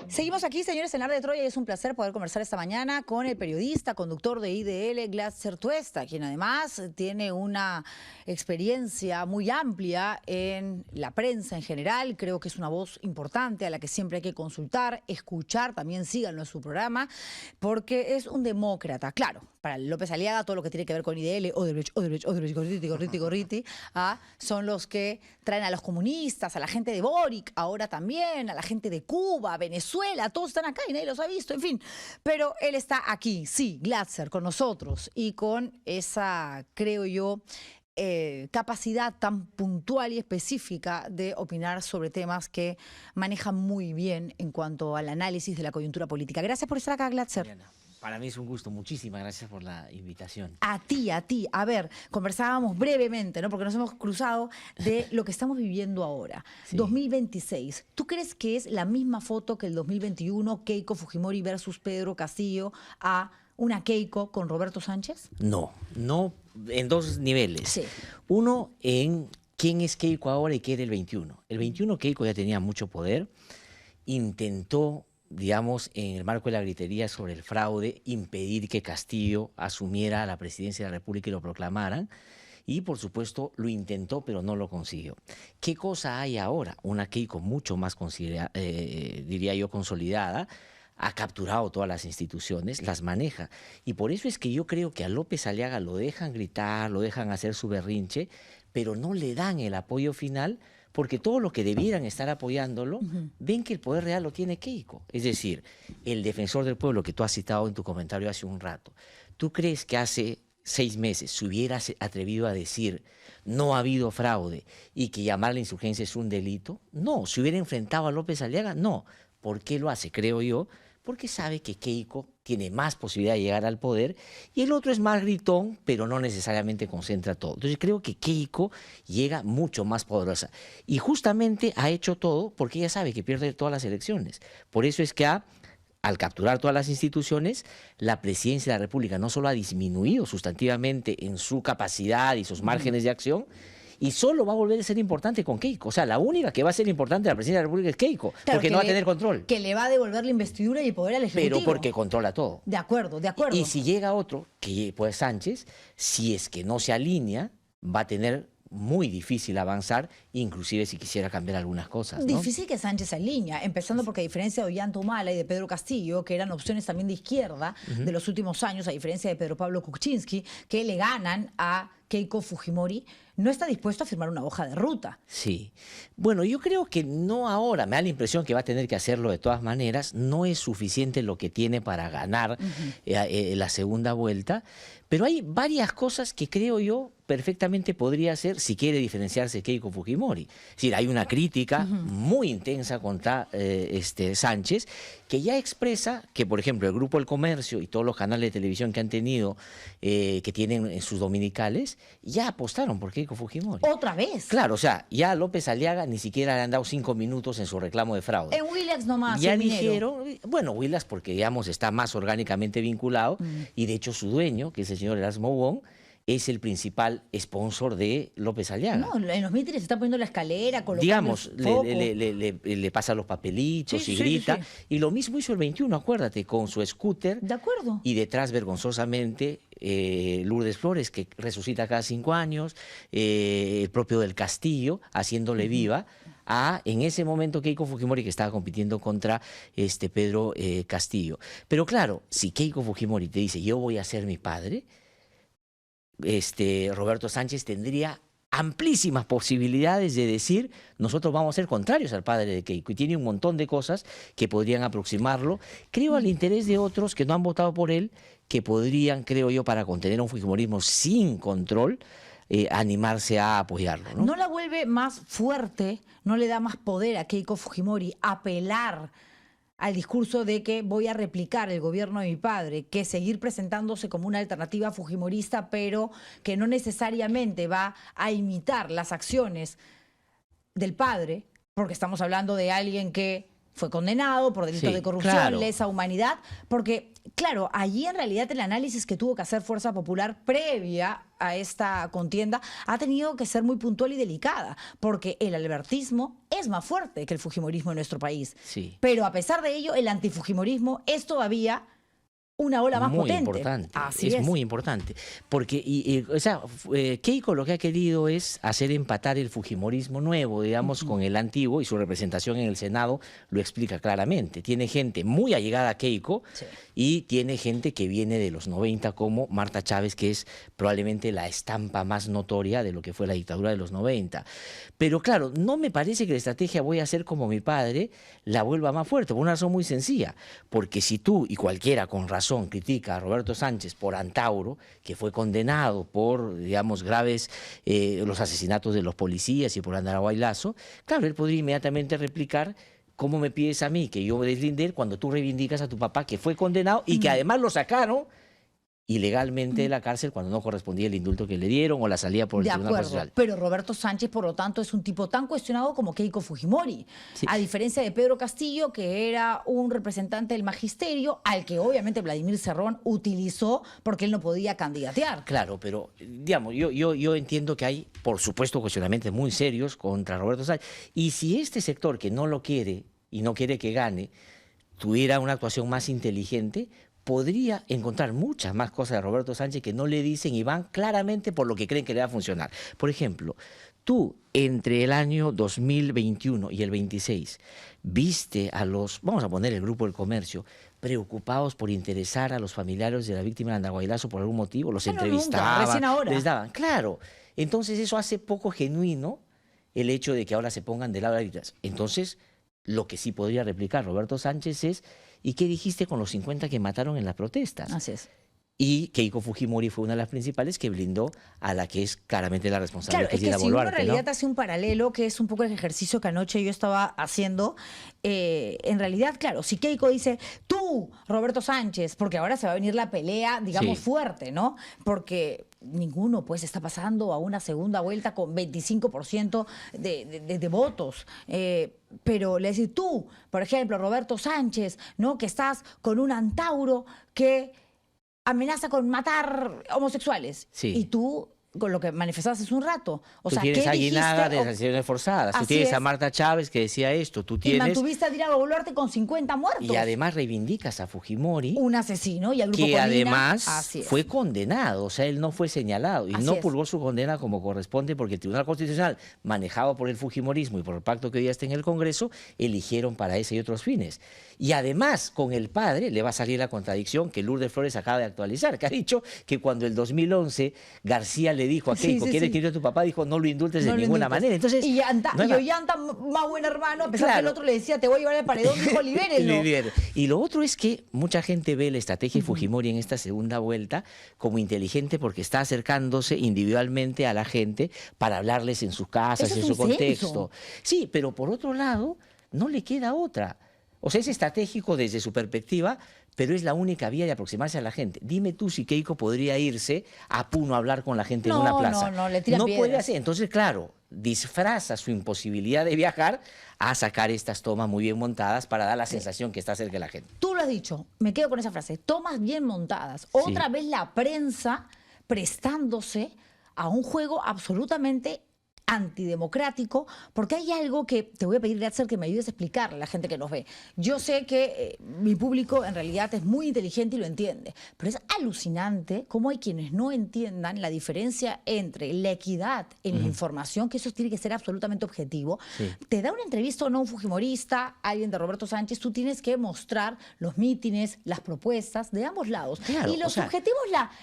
Seguimos aquí, señores, en Ar de Troya, y es un placer poder conversar esta mañana con el periodista, conductor de IDL, Gladser Tuesta, quien además tiene una experiencia muy amplia en la prensa en general. Creo que es una voz importante a la que siempre hay que consultar, escuchar, también síganlo en su programa, porque es un demócrata. Claro, para López Aliaga todo lo que tiene que ver con IDL, Odebrecht, Gorriti, son los que traen a los comunistas, a la gente de Boric, ahora también, a la gente de Cuba, Venezuela, todos están acá y nadie los ha visto, en fin. Pero él está aquí, sí, Gladser, con nosotros y con esa, creo yo, capacidad tan puntual y específica de opinar sobre temas que maneja muy bien en cuanto al análisis de la coyuntura política. Gracias por estar acá, Gladser. Mariana, para mí es un gusto. Muchísimas gracias por la invitación. A ti, a ti. A ver, conversábamos brevemente, ¿no? Porque nos hemos cruzado de lo que estamos viviendo ahora. Sí. 2026. ¿Tú crees que es la misma foto que el 2021, Keiko Fujimori versus Pedro Castillo, a una Keiko con Roberto Sánchez? No, en dos niveles. Sí. Uno, en quién es Keiko ahora y qué era el 21. El 21 Keiko ya tenía mucho poder, intentó, digamos, en el marco de la gritería sobre el fraude, impedir que Castillo asumiera la presidencia de la República y lo proclamaran. Y, por supuesto, lo intentó, pero no lo consiguió. ¿Qué cosa hay ahora? Una Keiko mucho más, diría yo, consolidada. Ha capturado todas las instituciones, las maneja. Y por eso es que yo creo que a López Aliaga lo dejan gritar, lo dejan hacer su berrinche, pero no le dan el apoyo final, porque todo lo que debieran estar apoyándolo, ven que el poder real lo tiene Keiko. Es decir, el defensor del pueblo que tú has citado en tu comentario hace un rato. ¿Tú crees que hace 6 meses se hubiera atrevido a decir no ha habido fraude y que llamar a la insurgencia es un delito? No. ¿Se hubiera enfrentado a López Aliaga? No. ¿Por qué lo hace? Creo yo, porque sabe que Keiko tiene más posibilidad de llegar al poder y el otro es más gritón, pero no necesariamente concentra todo. Entonces creo que Keiko llega mucho más poderosa y justamente ha hecho todo porque ella sabe que pierde todas las elecciones. Por eso es que al capturar todas las instituciones, la presidencia de la República no solo ha disminuido sustantivamente en su capacidad y sus márgenes de acción, y solo va a volver a ser importante con Keiko. O sea, la única que va a ser importante de la presidencia de la República es Keiko, Claro, porque no va a tener control. Que le va a devolver la investidura y el poder al Ejecutivo. Pero porque controla todo. De acuerdo, de acuerdo. Y si llega otro, que pues Sánchez, si es que no se alinea, va a tener muy difícil avanzar, inclusive si quisiera cambiar algunas cosas, ¿no? Difícil que Sánchez se alinea, empezando porque a diferencia de Ollanta Humala y de Pedro Castillo, que eran opciones también de izquierda de los últimos años, a diferencia de Pedro Pablo Kuczynski, que le ganan a Keiko Fujimori, no está dispuesto a firmar una hoja de ruta. Sí. Bueno, yo creo que no ahora, me da la impresión que va a tener que hacerlo de todas maneras, no es suficiente lo que tiene para ganar la segunda vuelta, pero hay varias cosas que creo yo perfectamente podría hacer si quiere diferenciarse Keiko Fujimori. Es decir, hay una crítica muy intensa contra Sánchez, que ya expresa que, por ejemplo, el Grupo El Comercio y todos los canales de televisión que han tenido, que tienen en sus dominicales, ya apostaron por Keiko Fujimori. ¿Otra vez? Claro, o sea, ya a López Aliaga ni siquiera le han dado 5 minutos en su reclamo de fraude. En Willax nomás. Ya dijeron, bueno, Willax porque, digamos, está más orgánicamente vinculado, y de hecho su dueño, que es el señor Erasmo Wong, es el principal sponsor de López Aliaga. No, en los mítines se está poniendo la escalera, colocando digamos, el foco. le pasa los papelitos Sí, y sí, grita. sí. Y lo mismo hizo el 21, acuérdate, con su scooter. De acuerdo. Y detrás, vergonzosamente, Lourdes Flores, que resucita cada 5 años, el propio del Castillo, haciéndole viva a, en ese momento, Keiko Fujimori, que estaba compitiendo contra Pedro Castillo. Pero claro, si Keiko Fujimori te dice, yo voy a ser mi padre, Roberto Sánchez tendría amplísimas posibilidades de decir, nosotros vamos a ser contrarios al padre de Keiko, y tiene un montón de cosas que podrían aproximarlo, creo, al interés de otros que no han votado por él, que podrían, creo yo, para contener un fujimorismo sin control, animarse a apoyarlo, ¿no? ¿No la vuelve más fuerte, no le da más poder a Keiko Fujimori apelar al discurso de que voy a replicar el gobierno de mi padre, que seguir presentándose como una alternativa fujimorista, pero que no necesariamente va a imitar las acciones del padre, porque estamos hablando de alguien que fue condenado por delitos Sí, de corrupción, claro. lesa humanidad, porque, claro, allí en realidad el análisis que tuvo que hacer Fuerza Popular previa a esta contienda ha tenido que ser muy puntual y delicada, porque el albertismo es más fuerte que el fujimorismo en nuestro país. Sí. Pero a pesar de ello, el antifujimorismo es todavía una ola más Muy potente. importante, Así es muy importante. Porque, o sea, Keiko lo que ha querido es hacer empatar el fujimorismo nuevo, digamos, con el antiguo, y su representación en el Senado lo explica claramente. Tiene gente muy allegada a Keiko Sí. y tiene gente que viene de los 90, como Marta Chávez, que es probablemente la estampa más notoria de lo que fue la dictadura de los 90. Pero claro, no me parece que la estrategia voy a hacer como mi padre la vuelva más fuerte, por una razón muy sencilla. Porque si tú y cualquiera con razón critica a Roberto Sánchez por Antauro, que fue condenado por, digamos, graves los asesinatos de los policías y por Andahuaylazo, claro, él podría inmediatamente replicar: ¿cómo me pides a mí que yo me deslinde de él cuando tú reivindicas a tu papá, que fue condenado y que además lo sacaron ilegalmente de la cárcel cuando no correspondía el indulto que le dieron o la salida por el De Tribunal acuerdo, Constitucional? pero Roberto Sánchez, por lo tanto, es un tipo tan cuestionado como Keiko Fujimori, Sí. a diferencia de Pedro Castillo, que era un representante del magisterio, al que obviamente Vladimir Cerrón utilizó porque él no podía candidatear. Claro, pero digamos, yo entiendo que hay, por supuesto, cuestionamientos muy serios contra Roberto Sánchez. Y si este sector que no lo quiere y no quiere que gane, tuviera una actuación más inteligente, podría encontrar muchas más cosas de Roberto Sánchez que no le dicen y van claramente por lo que creen que le va a funcionar. Por ejemplo, tú entre el año 2021 y el 26 viste a los, vamos a poner el Grupo del Comercio, preocupados por interesar a los familiares de la víctima de Andahuaylazo por algún motivo, los Bueno, nunca, entrevistaban, recién ahora. les daban. Claro, entonces eso hace poco genuino el hecho de que ahora se pongan de lado de la víctimas. Entonces, lo que sí podría replicar Roberto Sánchez es: ¿y qué dijiste con los 50 que mataron en las protestas? Así es. Y Keiko Fujimori fue una de las principales que blindó a la que es claramente la responsable, Claro, que es es que Dina si uno en Boluarte, realidad ¿no? hace un paralelo, que es un poco el ejercicio que anoche yo estaba haciendo, en realidad, claro, si Keiko dice, tú, Roberto Sánchez, porque ahora se va a venir la pelea, digamos, Sí. fuerte, ¿no? Porque ninguno, pues, está pasando a una segunda vuelta con 25% de votos. Pero le decís, tú, por ejemplo, Roberto Sánchez, ¿no? Que estás con un Antauro que amenaza con matar homosexuales. Sí. Y tú, con lo que manifestabas hace un rato, o Tú sea, tienes ¿qué a Aguinaga de dijiste? desapariciones forzadas, tú Así tienes a es. Marta Chávez que decía esto, tú Y tienes... mantuviste a Dina Boluarte con 50 muertos. Y además reivindicas a Fujimori, Un asesino y al grupo que Colina. además Así es. fue condenado, o sea, él no fue señalado y Así no es. purgó su condena como corresponde, porque el Tribunal Constitucional, manejado por el fujimorismo y por el pacto que hoy día está en el Congreso, eligieron para ese y otros fines. Y además, con el padre le va a salir la contradicción que Lourdes Flores acaba de actualizar, que ha dicho que cuando el 2011 García le dijo a Sí, Keiko, sí, ¿quieres sí. que yo a tu papá? Dijo, no lo indultes No de lo ninguna indultes. manera. Entonces, y no hay más. Ollanta, más buen hermano, a pesar que el Claro. otro le decía, te voy a llevar al paredón, dijo, libérenlo. Y lo otro es que mucha gente ve la estrategia de Fujimori en esta segunda vuelta como inteligente, porque está acercándose individualmente a la gente para hablarles en sus casas, Eso en es su un contexto. censo. Sí, pero por otro lado, no le queda otra. O sea, es estratégico desde su perspectiva, pero es la única vía de aproximarse a la gente. Dime tú si Keiko podría irse a Puno a hablar con la gente en No, una plaza. no, le tira No puede piedras. hacer. Entonces, claro, disfraza su imposibilidad de viajar a sacar estas tomas muy bien montadas para dar la sensación que está cerca de la gente. Tú lo has dicho, me quedo con esa frase, tomas bien montadas. Otra vez la prensa prestándose a un juego absolutamente antidemocrático, porque hay algo que te voy a pedir, Gatzer, que me ayudes a explicarle a la gente que nos ve. Yo sé que mi público en realidad es muy inteligente y lo entiende, pero es alucinante cómo hay quienes no entiendan la diferencia entre la equidad en la información, que eso tiene que ser absolutamente objetivo. Sí. Te da una entrevista o no un fujimorista, alguien de Roberto Sánchez, tú tienes que mostrar los mítines, las propuestas de ambos lados. Claro, y los o sea, objetivos,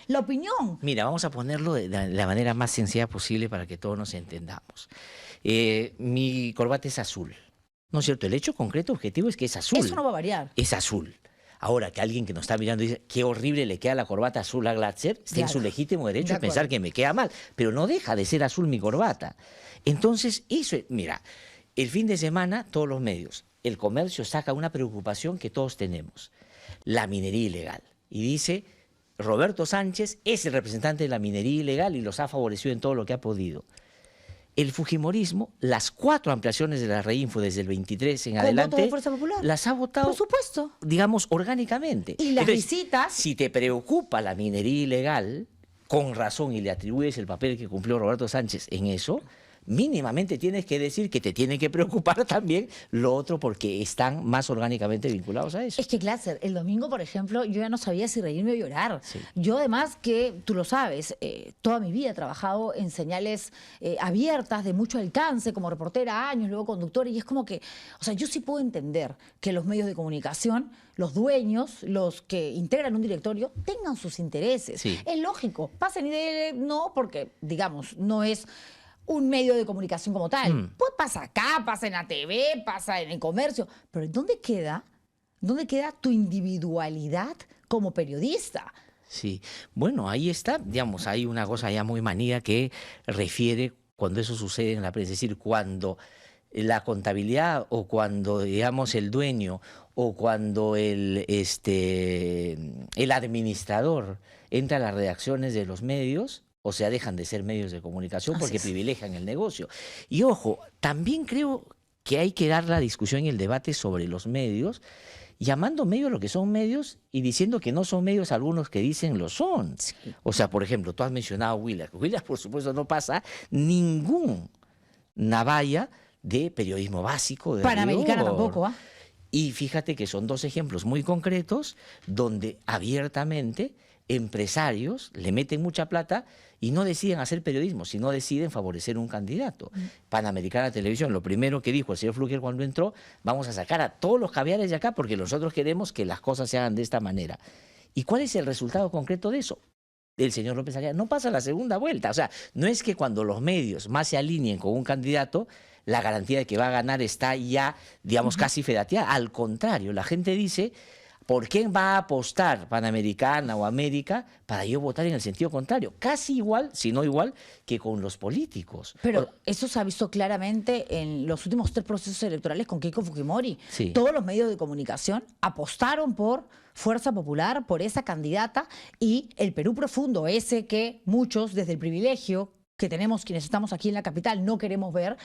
la opinión. Mira, vamos a ponerlo de la manera más sencilla posible para que todos nos entendamos. Mi corbata es azul, ¿no es cierto? El hecho concreto objetivo es que es azul. Eso no va a variar. Es azul. Ahora, que alguien que nos está mirando dice, qué horrible le queda la corbata azul a Glatzer, está en Claro. su legítimo De derecho a pensar acuerdo. que me queda mal, pero no deja de ser azul mi corbata. Entonces, eso es, mira, el fin de semana, todos los medios, el comercio saca una preocupación que todos tenemos, la minería ilegal. Y dice, Roberto Sánchez es el representante de la minería ilegal y los ha favorecido en todo lo que ha podido. el fujimorismo, las 4 ampliaciones de la Reinfo desde el 23 en ¿Con adelante, votos de Fuerza Popular? las ha votado, Por supuesto. digamos, orgánicamente. Y las Entonces, visitas... si te preocupa la minería ilegal, con razón, y le atribuyes el papel que cumplió Roberto Sánchez en eso, mínimamente tienes que decir que te tiene que preocupar también lo otro porque están más orgánicamente vinculados a eso. Es que, Glatzer, el domingo, por ejemplo, yo ya no sabía si reírme o llorar. Sí. Yo, además, que tú lo sabes, toda mi vida he trabajado en señales abiertas de mucho alcance, como reportera años, luego conductora, y es como que, o sea, yo sí puedo entender que los medios de comunicación, los dueños, los que integran un directorio, tengan sus intereses. Sí. Es lógico. Pasa en IDL, no, porque, digamos, no es un medio de comunicación como tal. Pues pasa acá, pasa en la TV, pasa en el comercio. Pero ¿dónde queda tu individualidad como periodista? Sí, bueno, ahí está, digamos, hay una cosa ya muy manía que refiere cuando eso sucede en la prensa, es decir, cuando la contabilidad o cuando, digamos, el dueño o cuando el administrador entra a las redacciones de los medios, o sea, dejan de ser medios de comunicación porque privilegian el negocio. Y ojo, también creo que hay que dar la discusión y el debate sobre los medios, llamando medios lo que son medios y diciendo que no son medios algunos que dicen lo son. Sí. O sea, por ejemplo, tú has mencionado a Willax. Willax, por supuesto, no pasa ninguna valla de periodismo básico. De Panamericana rigor. tampoco, ¿ah? Y fíjate que son 2 ejemplos muy concretos donde abiertamente empresarios le meten mucha plata y no deciden hacer periodismo, sino deciden favorecer un candidato. Panamericana Televisión, lo primero que dijo el señor Fluker cuando entró, vamos a sacar a todos los caviares de acá porque nosotros queremos que las cosas se hagan de esta manera. ¿Y cuál es el resultado concreto de eso? El señor López Aliaga no pasa la segunda vuelta. O sea, no es que cuando los medios más se alineen con un candidato, la garantía de que va a ganar está ya, digamos, casi fedateada. Al contrario, la gente dice, ¿por qué va a apostar Panamericana o América para yo votar en el sentido contrario? Casi igual, si no igual, que con los políticos. Pero eso se ha visto claramente en los últimos 3 procesos electorales con Keiko Fujimori. Sí. Todos los medios de comunicación apostaron por Fuerza Popular, por esa candidata, y el Perú profundo, ese que muchos desde el privilegio que tenemos quienes estamos aquí en la capital no queremos ver.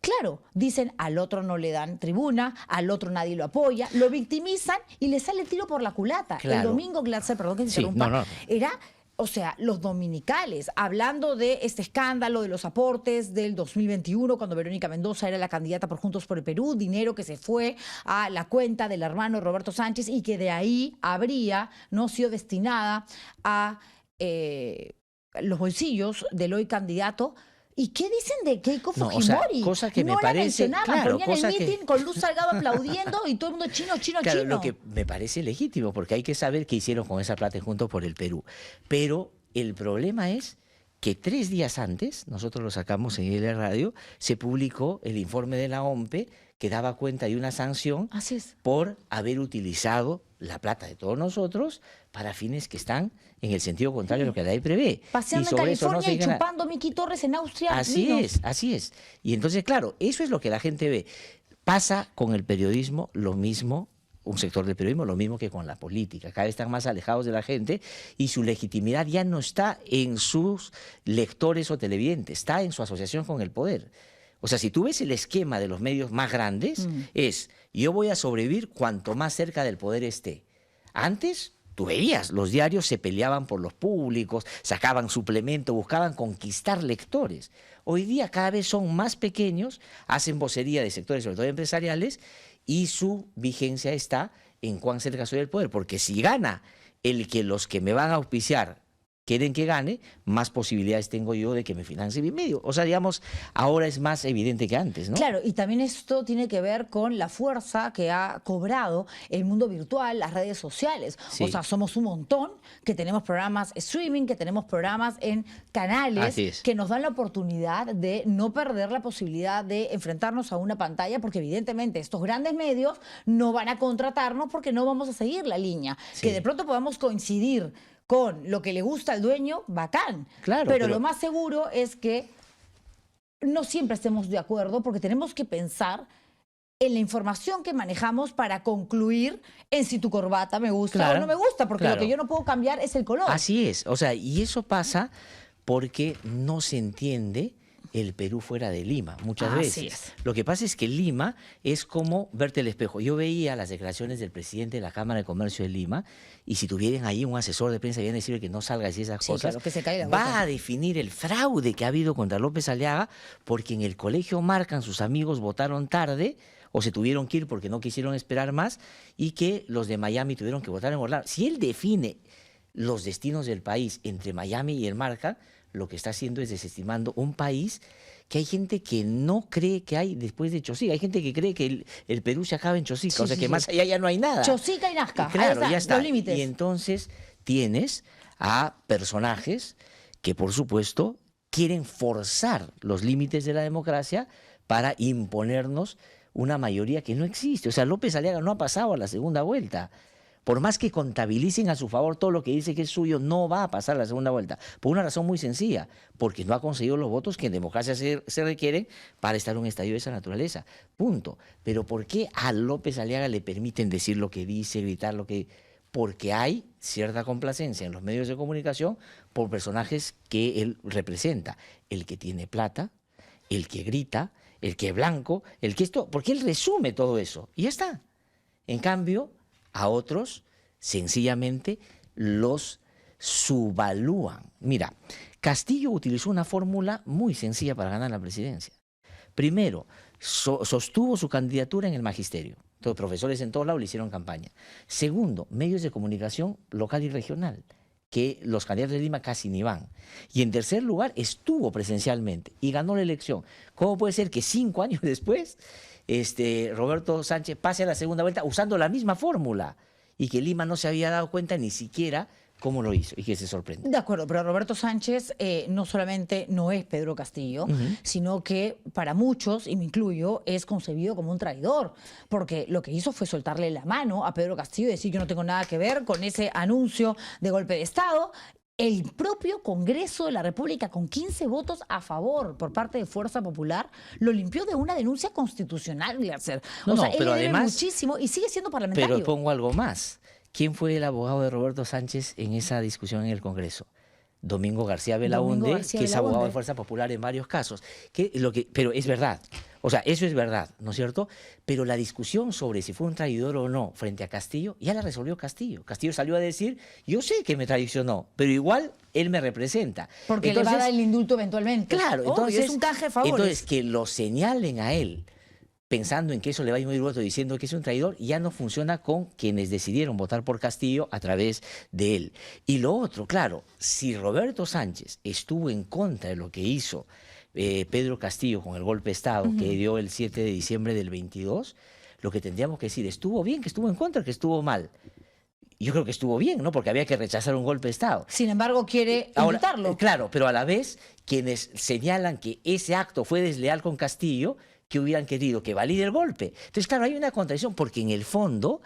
Claro, dicen al otro no le dan tribuna, al otro nadie lo apoya, lo victimizan y le sale el tiro por la culata. Claro. El domingo, Glatzer, perdón que se interrumpa, era, o sea, los dominicales, hablando de este escándalo de los aportes del 2021, cuando Verónica Mendoza era la candidata por Juntos por el Perú, dinero que se fue a la cuenta del hermano Roberto Sánchez y que de ahí habría no sido destinada a los bolsillos del hoy candidato. ¿Y qué dicen de Keiko Fujimori? O sea, cosa que no me parece, la claro, ponían en el mitin con Luz Salgado aplaudiendo y todo el mundo chino, chino, claro, chino. Lo que me parece legítimo, porque hay que saber qué hicieron con esa plata en Juntos por el Perú. Pero el problema es que 3 días antes, nosotros lo sacamos en IDL Radio, se publicó el informe de la OMPE que daba cuenta de una sanción por haber utilizado la plata de todos nosotros para fines que están en el sentido contrario a lo que la ley prevé. Paseando en California y chupando Miki Torres en Austria. Así es. Y entonces, claro, eso es lo que la gente ve. Pasa con el periodismo lo mismo, un sector del periodismo, lo mismo que con la política. Cada vez están más alejados de la gente y su legitimidad ya no está en sus lectores o televidentes, está en su asociación con el poder. O sea, si tú ves el esquema de los medios más grandes, es yo voy a sobrevivir cuanto más cerca del poder esté. Antes, tú veías, los diarios se peleaban por los públicos, sacaban suplemento, buscaban conquistar lectores. Hoy día cada vez son más pequeños, hacen vocería de sectores, sobre todo empresariales, y su vigencia está en cuán cerca soy del poder. Porque si gana el que los que me van a auspiciar quieren que gane, más posibilidades tengo yo de que me financie mi medio. O sea, digamos, ahora es más evidente que antes, ¿no? Claro, y también esto tiene que ver con la fuerza que ha cobrado el mundo virtual, las redes sociales. Sí. O sea, somos un montón que tenemos programas streaming, que tenemos programas en canales que nos dan la oportunidad de no perder la posibilidad de enfrentarnos a una pantalla, porque evidentemente estos grandes medios no van a contratarnos porque no vamos a seguir la línea. Sí. Que de pronto podamos coincidir con lo que le gusta al dueño, bacán. Claro, pero lo más seguro es que no siempre estemos de acuerdo porque tenemos que pensar en la información que manejamos para concluir en si tu corbata me gusta o no me gusta, porque lo que yo no puedo cambiar es el color. Así es, o sea, y eso pasa porque no se entiende el Perú fuera de Lima, muchas Así veces. es. Lo que pasa es que Lima es como verte el espejo. Yo veía las declaraciones del presidente de la Cámara de Comercio de Lima, y si tuvieran ahí un asesor de prensa, viene a decirle que no salga a decir esas Sí, cosas, claro, que se cae la va boca. a definir el fraude que ha habido contra López Aliaga, porque en el colegio Marcan sus amigos votaron tarde, o se tuvieron que ir porque no quisieron esperar más, y que los de Miami tuvieron que votar en Orlando. Si él define los destinos del país entre Miami y el Marca, lo que está haciendo es desestimando un país que hay gente que no cree que hay después de Chosica. Hay gente que cree que el Perú se acaba en Chosica, Sí, o sea sí, que sí. más allá ya no hay nada. Chosica y Nazca, ahí Claro, está, ya está. los límites. Y entonces tienes a personajes que, por supuesto, quieren forzar los límites de la democracia para imponernos una mayoría que no existe. O sea, López Aliaga no ha pasado a la segunda vuelta. Por más que contabilicen a su favor todo lo que dice que es suyo, no va a pasar a la segunda vuelta. Por una razón muy sencilla, porque no ha conseguido los votos que en democracia se requieren para estar en un estadio de esa naturaleza. Punto. Pero ¿por qué a López Aliaga le permiten decir lo que dice, gritar lo que... Porque hay cierta complacencia en los medios de comunicación por personajes que él representa. El que tiene plata, el que grita, el que es blanco, el que esto... Porque él resume todo eso y ya está. En cambio, a otros sencillamente los subvalúan. Mira, Castillo utilizó una fórmula muy sencilla para ganar la presidencia. Primero, sostuvo su candidatura en el magisterio. Todos profesores en todos lados le hicieron campaña. Segundo, medios de comunicación local y regional, que los candidatos de Lima casi ni van. Y en tercer lugar, estuvo presencialmente y ganó la elección. ¿Cómo puede ser que 5 años después Roberto Sánchez pase a la segunda vuelta usando la misma fórmula y que Lima no se había dado cuenta ni siquiera cómo lo hizo y que se sorprende? De acuerdo, pero Roberto Sánchez no solamente no es Pedro Castillo, sino que para muchos, y me incluyo, es concebido como un traidor, porque lo que hizo fue soltarle la mano a Pedro Castillo y decir que no tengo nada que ver con ese anuncio de golpe de Estado. El propio Congreso de la República, con 15 votos a favor por parte de Fuerza Popular, lo limpió de una denuncia constitucional, Glatzer. No, O sea, no, él pero le debe además- muchísimo y sigue siendo parlamentario. Pero pongo algo más. ¿Quién fue el abogado de Roberto Sánchez en esa discusión en el Congreso? Domingo García Belaúnde, García que es abogado de Belaúnde. Fuerza Popular en varios casos. Pero es verdad. O sea, eso es verdad, ¿no es cierto? Pero la discusión sobre si fue un traidor o no frente a Castillo, ya la resolvió Castillo. Castillo salió a decir, yo sé que me traicionó, pero igual él me representa. Porque le va a Entonces, dar el indulto eventualmente. claro, Obvio, entonces, es un canje de favores. entonces que lo señalen a él pensando en que eso le va a ir muy voto diciendo que es un traidor, ya no funciona con quienes decidieron votar por Castillo a través de él. Y lo otro, claro, si Roberto Sánchez estuvo en contra de lo que hizo Pedro Castillo con el golpe de Estado que dio el 7 de diciembre del 22, lo que tendríamos que decir, ¿estuvo bien, que estuvo en contra, que estuvo mal? Yo creo que estuvo bien, ¿no? Porque había que rechazar un golpe de Estado. Sin embargo, quiere Ahora, indultarlo. claro, pero a la vez, quienes señalan que ese acto fue desleal con Castillo, que hubieran querido que valide el golpe. Entonces, claro, hay una contradicción, porque en el fondo,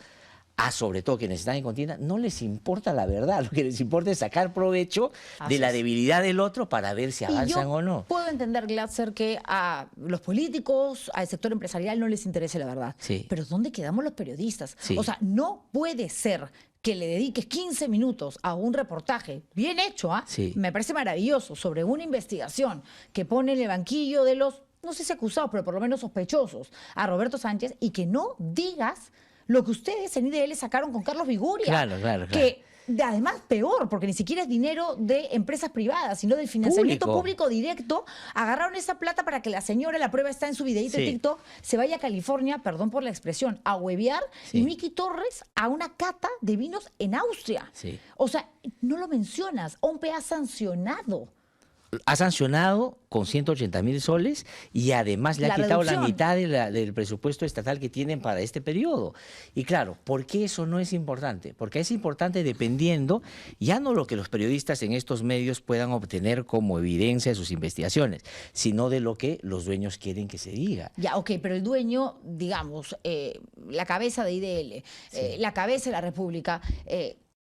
sobre todo quienes están en contienda, no les importa la verdad. Lo que les importa es sacar provecho Así de la es. debilidad del otro para ver si Y avanzan yo o no. puedo entender, Glatzer, que a los políticos, al sector empresarial no les interese la verdad. Sí. Pero ¿dónde quedamos los periodistas? Sí. O sea, no puede ser que le dediques 15 minutos a un reportaje bien hecho, Sí. me parece maravilloso, sobre una investigación que pone en el banquillo de los, no sé si acusados, pero por lo menos sospechosos, a Roberto Sánchez, y que no digas lo que ustedes en IDL sacaron con Carlos Viguria. Claro, claro, claro. Que además peor, porque ni siquiera es dinero de empresas privadas, sino del financiamiento Público. público directo. Agarraron esa plata para que la señora, la prueba está en su videíto de Sí. TikTok, se vaya a California, perdón por la expresión, a huevear, Sí. y Miki Torres a una cata de vinos en Austria. Sí. O sea, no lo mencionas. OMPE ha sancionado. Ha sancionado con 180.000 soles y además le ha La quitado la reducción. mitad del presupuesto estatal que tienen para este periodo. Y claro, ¿por qué eso no es importante? Porque es importante dependiendo ya no lo que los periodistas en estos medios puedan obtener como evidencia de sus investigaciones, sino de lo que los dueños quieren que se diga. Ya, ok, pero el dueño, digamos, la cabeza de IDL, la cabeza de la República,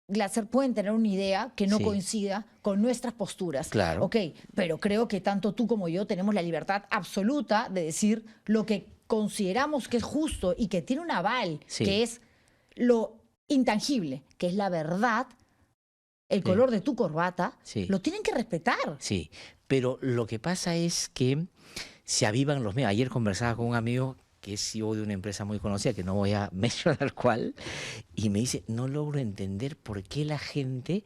Glatzer, pueden tener una idea que no Sí. coincida con nuestras posturas. Claro. Ok, pero creo que tanto tú como yo tenemos la libertad absoluta de decir lo que consideramos que es justo y que tiene un aval, Sí. que es lo intangible, que es la verdad, el Sí. color de tu corbata, Sí. lo tienen que respetar. Sí, pero lo que pasa es que se avivan los medios. Ayer conversaba con un amigo que es CEO de una empresa muy conocida, que no voy a mencionar cuál, y me dice, no logro entender por qué la gente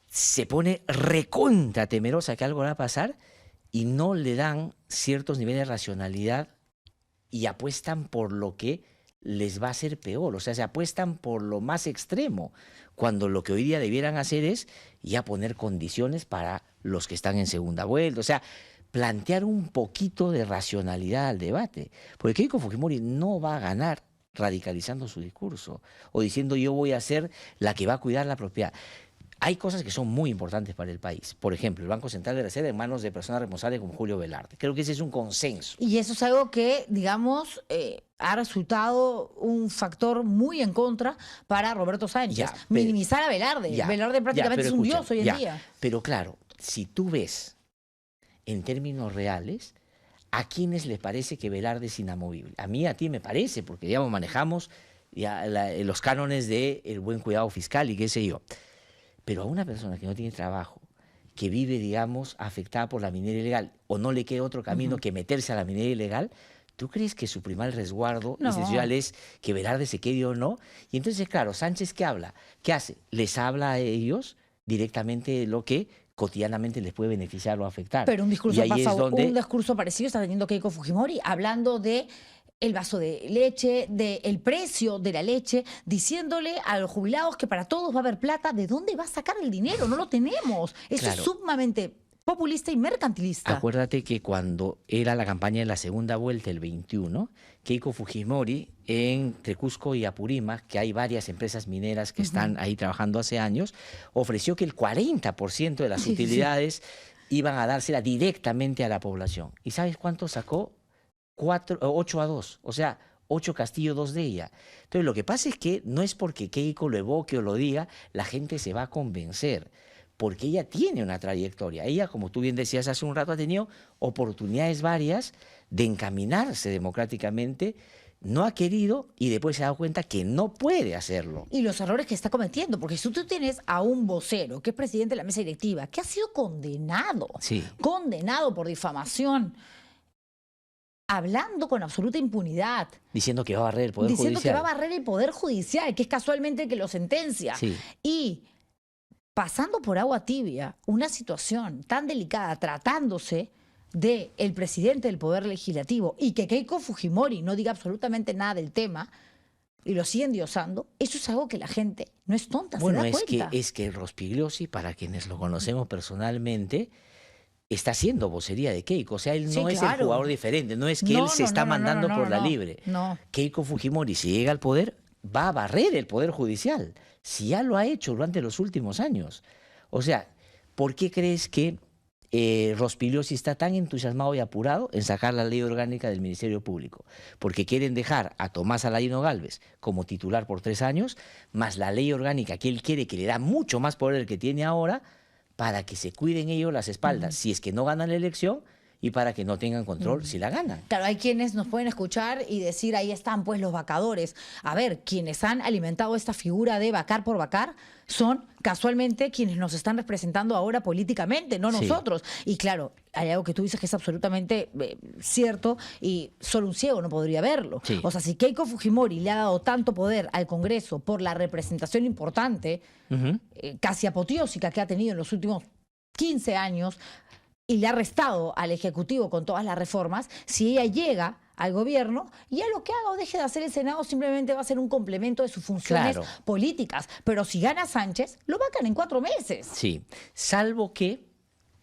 se pone recontra temerosa que algo va a pasar y no le dan ciertos niveles de racionalidad y apuestan por lo que les va a hacer peor. O sea, se apuestan por lo más extremo, cuando lo que hoy día debieran hacer es ya poner condiciones para los que están en segunda vuelta. O sea, plantear un poquito de racionalidad al debate. Porque Keiko Fujimori no va a ganar radicalizando su discurso o diciendo yo voy a ser la que va a cuidar la propiedad. Hay cosas que son muy importantes para el país. Por ejemplo, el Banco Central de Reserva en manos de personas responsables como Julio Velarde. Creo que ese es un consenso. Y eso es algo que, digamos, ha resultado un factor muy en contra para Roberto Sánchez. Ya, minimizar a Velarde. Ya, Velarde prácticamente pero es un escucha, dios hoy en día. Pero claro, si tú ves en términos reales, ¿a quiénes les parece que Velarde es inamovible? A mí, a ti me parece, porque digamos manejamos ya los cánones del buen cuidado fiscal y qué sé yo. Pero a una persona que no tiene trabajo, que vive, digamos, afectada por la minería ilegal, o no le queda otro camino que meterse a la minería ilegal, ¿tú crees que su primer resguardo institucional es que Velarde se quede o no? Y entonces, claro, Sánchez, ¿qué habla? ¿Qué hace? Les habla a ellos directamente de lo que cotidianamente les puede beneficiar o afectar. Pero un discurso, y ahí es donde... un discurso parecido está teniendo Keiko Fujimori, hablando de el vaso de leche, del precio de la leche, diciéndole a los jubilados que para todos va a haber plata. ¿De dónde va a sacar el dinero? No lo tenemos. Eso Claro. es sumamente populista y mercantilista. Acuérdate que cuando era la campaña de la segunda vuelta, el 21, Keiko Fujimori, entre Cusco y Apurímac, que hay varias empresas mineras que están ahí trabajando hace años, ofreció que el 40% de las utilidades iban a dársela directamente a la población. ¿Y sabes cuánto sacó? 8-2, o sea, 8 Castillo, 2 de ella. Entonces, lo que pasa es que no es porque Keiko lo evoque o lo diga, la gente se va a convencer, porque ella tiene una trayectoria. Ella, como tú bien decías hace un rato, ha tenido oportunidades varias de encaminarse democráticamente, no ha querido y después se ha dado cuenta que no puede hacerlo. Y los errores que está cometiendo, porque si tú tienes a un vocero, que es presidente de la mesa directiva, que ha sido condenado por difamación, hablando con absoluta impunidad. Diciendo que va a barrer el Poder Judicial. Diciendo que va a barrer el Poder Judicial, que es casualmente el que lo sentencia. Sí. Y pasando por agua tibia una situación tan delicada, tratándose del presidente del Poder Legislativo, y que Keiko Fujimori no diga absolutamente nada del tema, y lo sigue endiosando, eso es algo que la gente no es tonta, Bueno, se da cuenta. es que Rospigliosi, para quienes lo conocemos personalmente, está haciendo vocería de Keiko. O sea, él no es el jugador diferente, no es que él se está mandando por la libre. No. Keiko Fujimori, si llega al poder, va a barrer el Poder Judicial, si ya lo ha hecho durante los últimos años. O sea, ¿por qué crees que Rospigliosi está tan entusiasmado y apurado en sacar la ley orgánica del Ministerio Público? Porque quieren dejar a Tomás Aladino Gálvez como titular por 3 años, más la ley orgánica que él quiere, que le da mucho más poder del que tiene ahora, para que se cuiden ellos las espaldas, si es que no ganan la elección, y para que no tengan control si la ganan. Claro, hay quienes nos pueden escuchar y decir, ahí están pues los vacadores. A ver, quienes han alimentado esta figura de vacar por vacar son casualmente quienes nos están representando ahora políticamente, no nosotros. Y claro, hay algo que tú dices que es absolutamente cierto y solo un ciego no podría verlo. Sí. O sea, si Keiko Fujimori le ha dado tanto poder al Congreso por la representación importante, casi apoteósica que ha tenido en los últimos 15 años, y le ha restado al Ejecutivo con todas las reformas, si ella llega al gobierno, ya lo que haga o deje de hacer el Senado simplemente va a ser un complemento de sus funciones políticas. Pero si gana Sánchez, lo vacan en 4 meses. Sí, salvo que,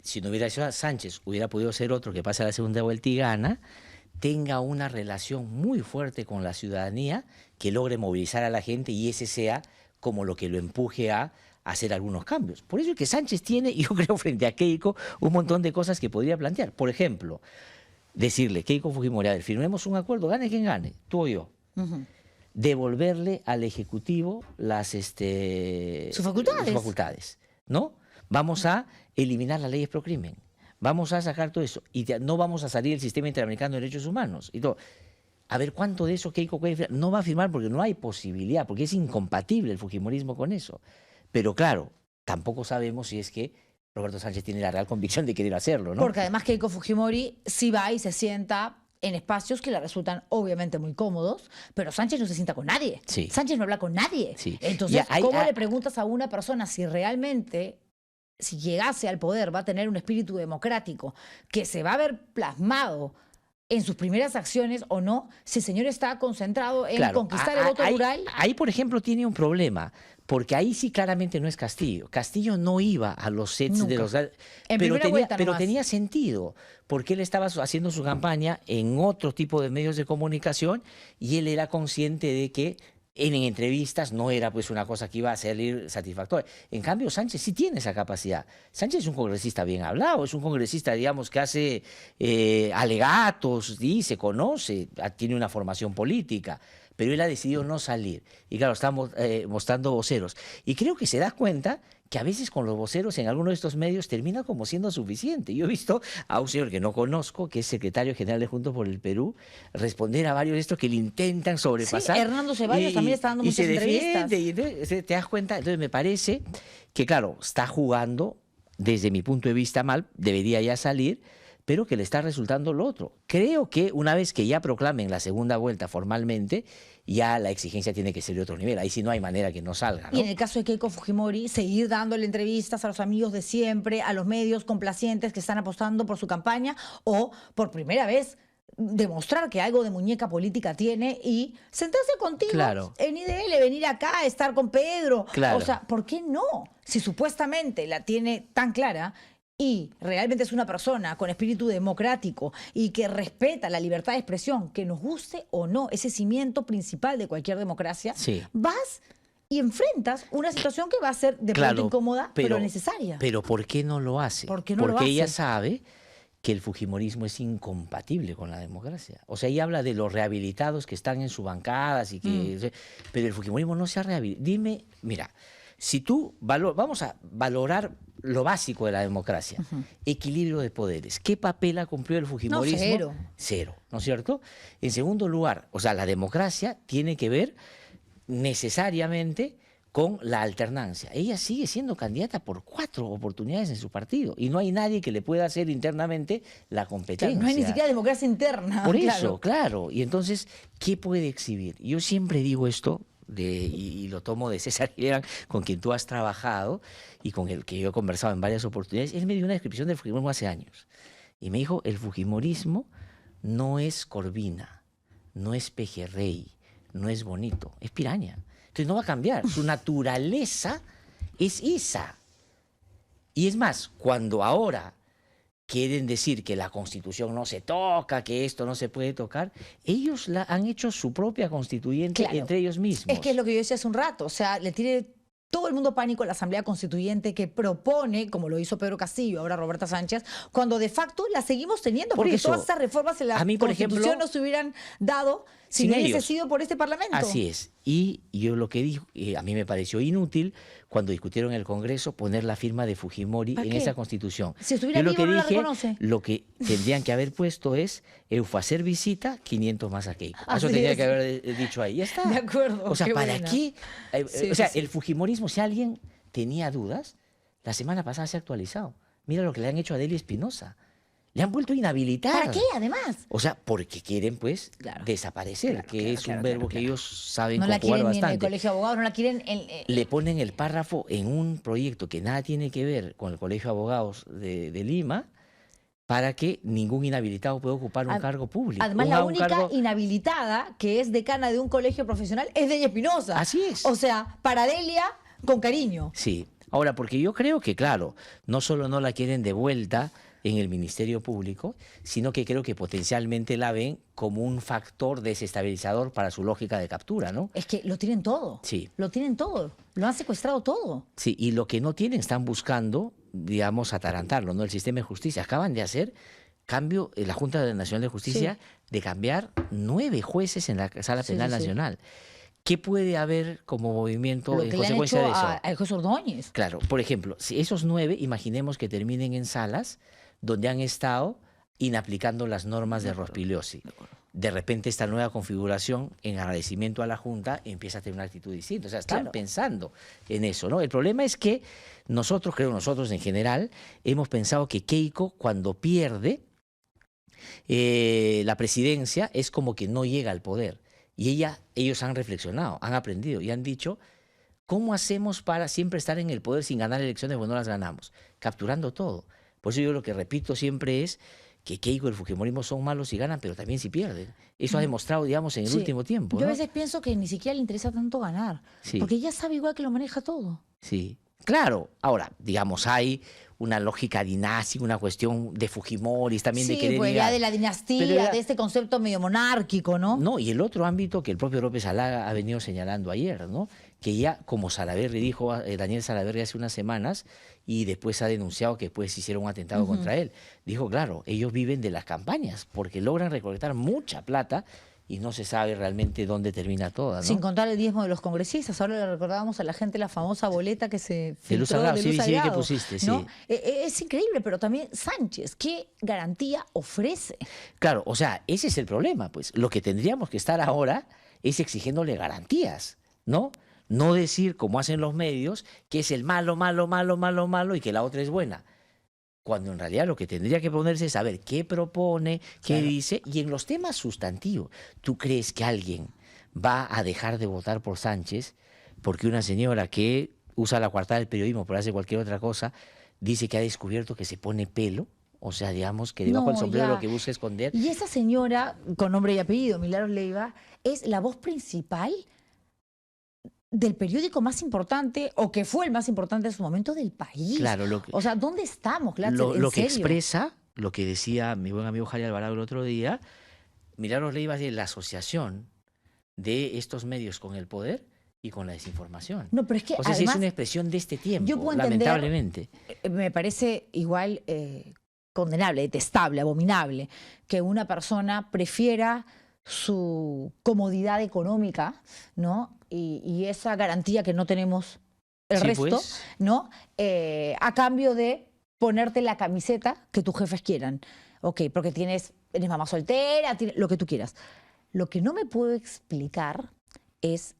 si no hubiera sido Sánchez, hubiera podido ser otro que pasa a la segunda vuelta y gana, tenga una relación muy fuerte con la ciudadanía, que logre movilizar a la gente y ese sea como lo que lo empuje a hacer algunos cambios. Por eso es que Sánchez tiene, yo creo, frente a Keiko, un montón de cosas que podría plantear. Por ejemplo, decirle, Keiko Fujimori, a ver, firmemos un acuerdo, gane quien gane, tú o yo. Devolverle al Ejecutivo sus facultades, ¿no? Vamos a eliminar las leyes pro crimen. Vamos a sacar todo eso. Y no vamos a salir del sistema interamericano de derechos humanos y todo. A ver cuánto de eso Keiko puede firmar. No va a firmar porque no hay posibilidad, porque es incompatible el fujimorismo con eso. Pero claro, tampoco sabemos si es que Roberto Sánchez tiene la real convicción de querer hacerlo, ¿no? Porque además Keiko Fujimori sí va y se sienta en espacios que le resultan obviamente muy cómodos, pero Sánchez no se sienta con nadie. Sí. Sánchez no habla con nadie. Sí. Entonces, ¿cómo le preguntas a una persona si realmente, si llegase al poder, va a tener un espíritu democrático que se va a ver plasmado en sus primeras acciones o no, si el señor está concentrado en conquistar el voto rural? Ahí, por ejemplo, tiene un problema, porque ahí sí claramente no es Castillo. Castillo no iba a los sets de los... Pero tenía sentido, porque él estaba haciendo su campaña en otro tipo de medios de comunicación y él era consciente de que en entrevistas no era pues una cosa que iba a salir satisfactoria. En cambio, Sánchez sí tiene esa capacidad. Sánchez es un congresista bien hablado, es un congresista, digamos, que hace alegatos, dice, conoce, tiene una formación política, pero él ha decidido no salir. Y claro, estamos mostrando voceros. Y creo que se da cuenta que a veces con los voceros en alguno de estos medios termina como siendo suficiente. Yo he visto a un señor que no conozco, que es secretario general de Juntos por el Perú, responder a varios de estos que le intentan sobrepasar. Sí, Hernando Ceballos también está dando muchas entrevistas. Y entonces, te das cuenta, entonces me parece que, claro, está jugando, desde mi punto de vista mal, debería ya salir, pero que le está resultando lo otro. Creo que una vez que ya proclamen la segunda vuelta formalmente, ya la exigencia tiene que ser de otro nivel. Ahí sí no hay manera que no salga, ¿no? Y en el caso de Keiko Fujimori, seguir dándole entrevistas a los amigos de siempre, a los medios complacientes que están apostando por su campaña, o por primera vez demostrar que algo de muñeca política tiene y sentarse contigo en IDL, venir acá, estar con Pedro. Claro. O sea, ¿por qué no? Si supuestamente la tiene tan clara y realmente es una persona con espíritu democrático y que respeta la libertad de expresión, que nos guste o no, ese cimiento principal de cualquier democracia, vas y enfrentas una situación que va a ser de pronto incómoda, pero necesaria. Pero ¿por qué no lo hace? Porque ella sabe que el fujimorismo es incompatible con la democracia. O sea, ella habla de los rehabilitados que están en sus bancadas y que... Pero el fujimorismo no se ha rehabilitado. Dime, mira, si tú vamos a valorar lo básico de la democracia, equilibrio de poderes. ¿Qué papel ha cumplido el fujimorismo? No, cero. Cero, ¿no es cierto? En segundo lugar, o sea, la democracia tiene que ver necesariamente con la alternancia. Ella sigue siendo candidata por 4 oportunidades en su partido y no hay nadie que le pueda hacer internamente la competencia. Claro, no hay ni siquiera democracia interna. Por eso, claro. Y entonces, ¿qué puede exhibir? Yo siempre digo esto, y lo tomo de César Hildebrand, con quien tú has trabajado y con el que yo he conversado en varias oportunidades. Él me dio una descripción del fujimorismo hace años y me dijo, el fujimorismo no es Corvina, no es Pejerrey, no es Bonito, es piraña. Entonces no va a cambiar, su naturaleza es esa. Y es más, cuando ahora quieren decir que la Constitución no se toca, que esto no se puede tocar, ellos han hecho su propia constituyente entre ellos mismos. Es que es lo que yo decía hace un rato, o sea, le tiene todo el mundo pánico a la Asamblea Constituyente que propone, como lo hizo Pedro Castillo, ahora Roberta Sánchez, cuando de facto la seguimos teniendo, porque todas estas reformas en la Constitución no se hubieran dado si no hubiese sido por este Parlamento. Así es. Y yo lo que dijo, a mí me pareció inútil cuando discutieron en el Congreso poner la firma de Fujimori en esa Constitución. Si estuviera vivo, no la reconoce. Lo que tendrían que haber puesto es Eufacer visita, 500 más a Keiko. Eso tendría que haber dicho ahí. Ya está. De acuerdo. O sea, ¿para qué? El fujimorismo, si alguien tenía dudas, la semana pasada se ha actualizado. Mira lo que le han hecho a Delia Espinosa. Le han vuelto a inhabilitar. ¿Para qué, además? O sea, porque quieren, pues, desaparecer, que es un verbo que ellos saben conjugar bastante. No la quieren ni en el Colegio de Abogados, no la quieren Le ponen el párrafo en un proyecto que nada tiene que ver con el Colegio de Abogados de Lima, para que ningún inhabilitado pueda ocupar un cargo público. Además, la única inhabilitada que es decana de un colegio profesional es Delia Espinosa. Así es. O sea, para Delia, con cariño. Sí. Ahora, porque yo creo que, claro, no solo no la quieren de vuelta en el Ministerio Público, sino que creo que potencialmente la ven como un factor desestabilizador para su lógica de captura, ¿no? Es que lo tienen todo. Sí. Lo tienen todo. Lo han secuestrado todo. Sí, y lo que no tienen están buscando, digamos, atarantarlo, ¿no? El sistema de justicia. Acaban de hacer cambio en la Junta Nacional de Justicia de cambiar 9 jueces en la Sala Penal Nacional. ¿Qué puede haber como movimiento en consecuencia de eso? A José Ordóñez. Claro, por ejemplo, si esos 9, imaginemos que terminen en salas donde han estado inaplicando las normas de Rospigliosi. De repente esta nueva configuración, en agradecimiento a la Junta, empieza a tener una actitud distinta. O sea, están pensando en eso, ¿no? El problema es que nosotros, creo nosotros en general, hemos pensado que Keiko, cuando pierde la presidencia, es como que no llega al poder. Y ellos han reflexionado, han aprendido y han dicho, ¿cómo hacemos para siempre estar en el poder sin ganar elecciones cuando no las ganamos? Capturando todo. Por eso yo lo que repito siempre es que Keiko y el fujimorismo son malos si ganan, pero también si pierden. Eso ha demostrado, digamos, en el último tiempo, Yo ¿no? a veces pienso que ni siquiera le interesa tanto ganar, porque ella sabe igual que lo maneja todo. Sí, claro. Ahora, digamos, hay una lógica dinástica, una cuestión de Fujimoris también de querer pues llegar. ya de la dinastía, de este concepto medio monárquico, ¿no? No, y el otro ámbito que el propio López Aliaga ha venido señalando ayer, ¿no? Que ya, como Salaverry dijo, Daniel Salaverry hace unas semanas, y después ha denunciado que después hicieron un atentado contra él. Dijo, claro, ellos viven de las campañas, porque logran recolectar mucha plata y no se sabe realmente dónde termina toda, ¿no? Sin contar el diezmo de los congresistas. Ahora le recordábamos a la gente la famosa boleta que se filtró de Luz Salgado, sí, que pusiste, ¿no? sí. Es increíble, pero también Sánchez, ¿qué garantía ofrece? Claro, o sea, ese es el problema, pues. Lo que tendríamos que estar ahora es exigiéndole garantías, ¿no? No decir, como hacen los medios, que es el malo, malo, malo, malo, malo y que la otra es buena. Cuando en realidad lo que tendría que ponerse es saber qué propone, qué dice, y en los temas sustantivos. ¿Tú crees que alguien va a dejar de votar por Sánchez porque una señora que usa la coartada del periodismo por hacer cualquier otra cosa dice que ha descubierto que se pone pelo? O sea, digamos que debajo del sombrero lo que busca esconder. Y esa señora, con nombre y apellido, Milagros Leiva, es la voz principal del periódico más importante, o que fue el más importante en su momento del país. Claro, o sea, ¿dónde estamos, Glatzer? Lo que expresa, lo que decía mi buen amigo Jari Alvarado el otro día, Milagros Leiva es de la asociación de estos medios con el poder y con la desinformación. No, pero es que o sea, además, es una expresión de este tiempo, yo puedo entender, lamentablemente. Me parece igual condenable, detestable, abominable, que una persona prefiera su comodidad económica, ¿no? Y esa garantía que no tenemos el resto, pues, ¿no? A cambio de ponerte la camiseta que tus jefes quieran. Ok, porque eres mamá soltera, lo que tú quieras. Lo que no me puedo explicar es